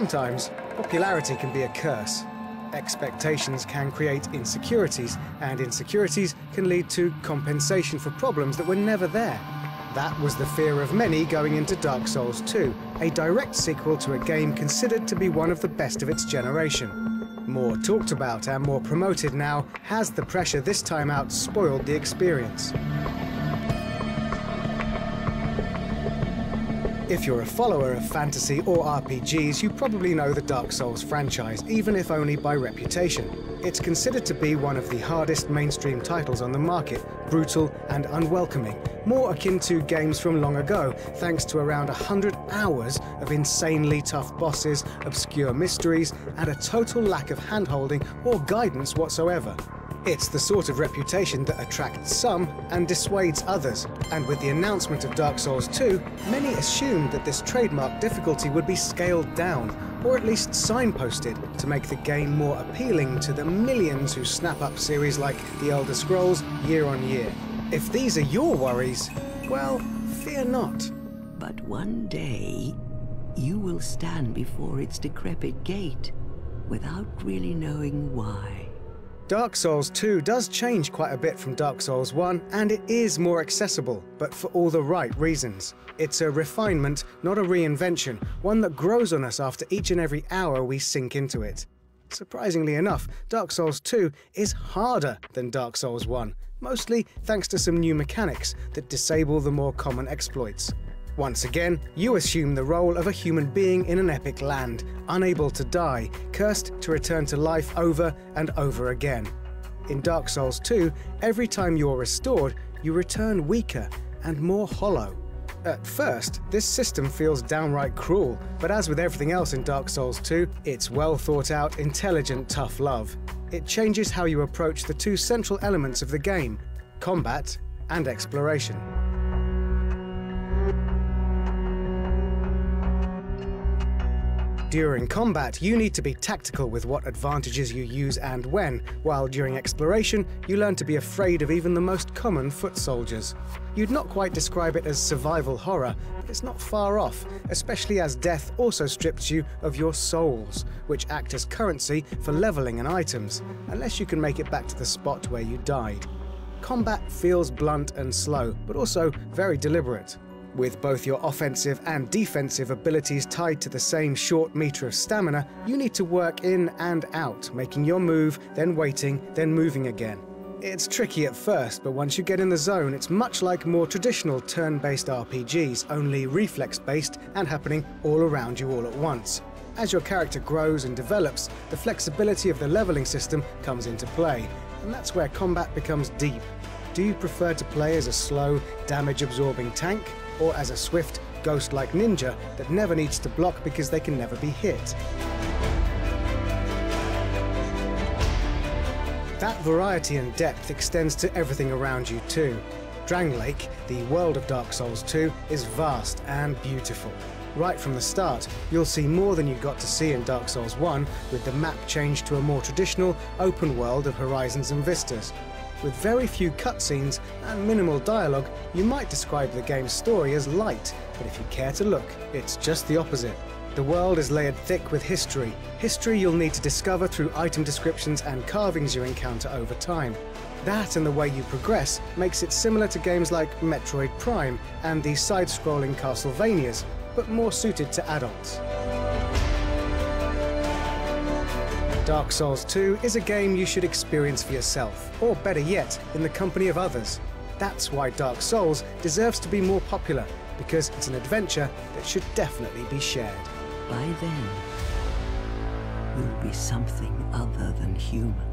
Sometimes, popularity can be a curse. Expectations can create insecurities, and insecurities can lead to compensation for problems that were never there. That was the fear of many going into Dark Souls 2, a direct sequel to a game considered to be one of the best of its generation. More talked about and more promoted now, has the pressure this time out spoiled the experience? If you're a follower of fantasy or RPGs, you probably know the Dark Souls franchise, even if only by reputation. It's considered to be one of the hardest mainstream titles on the market, brutal and unwelcoming, more akin to games from long ago, thanks to around 100 hours of insanely tough bosses, obscure mysteries, and a total lack of hand-holding or guidance whatsoever. It's the sort of reputation that attracts some and dissuades others, and with the announcement of Dark Souls 2, many assumed that this trademark difficulty would be scaled down, or at least signposted, to make the game more appealing to the millions who snap up series like The Elder Scrolls year on year. If these are your worries, well, fear not. But one day, you will stand before its decrepit gate, without really knowing why. Dark Souls 2 does change quite a bit from Dark Souls 1, and it is more accessible, but for all the right reasons. It's a refinement, not a reinvention, one that grows on us after each and every hour we sink into it. Surprisingly enough, Dark Souls 2 is harder than Dark Souls 1, mostly thanks to some new mechanics that disable the more common exploits. Once again, you assume the role of a human being in an epic land, unable to die, cursed to return to life over and over again. In Dark Souls 2, every time you're restored, you return weaker and more hollow. At first, this system feels downright cruel, but as with everything else in Dark Souls 2, it's well thought out, intelligent, tough love. It changes how you approach the two central elements of the game, combat and exploration. During combat, you need to be tactical with what advantages you use and when, while during exploration, you learn to be afraid of even the most common foot soldiers. You'd not quite describe it as survival horror, but it's not far off, especially as death also strips you of your souls, which act as currency for leveling and items, unless you can make it back to the spot where you died. Combat feels blunt and slow, but also very deliberate. With both your offensive and defensive abilities tied to the same short meter of stamina, you need to work in and out, making your move, then waiting, then moving again. It's tricky at first, but once you get in the zone, it's much like more traditional turn-based RPGs, only reflex-based and happening all around you all at once. As your character grows and develops, the flexibility of the leveling system comes into play, and that's where combat becomes deep. Do you prefer to play as a slow, damage-absorbing tank, or as a swift, ghost-like ninja that never needs to block because they can never be hit? That variety and depth extends to everything around you too. Drangleic, the world of Dark Souls 2, is vast and beautiful. Right from the start, you'll see more than you got to see in Dark Souls 1, with the map changed to a more traditional, open world of horizons and vistas. With very few cutscenes and minimal dialogue, you might describe the game's story as light, but if you care to look, it's just the opposite. The world is layered thick with history you'll need to discover through item descriptions and carvings you encounter over time. That and the way you progress makes it similar to games like Metroid Prime and the side-scrolling Castlevanias, but more suited to adults. Dark Souls 2 is a game you should experience for yourself, or better yet, in the company of others. That's why Dark Souls deserves to be more popular, because it's an adventure that should definitely be shared. By then, you'll be something other than human.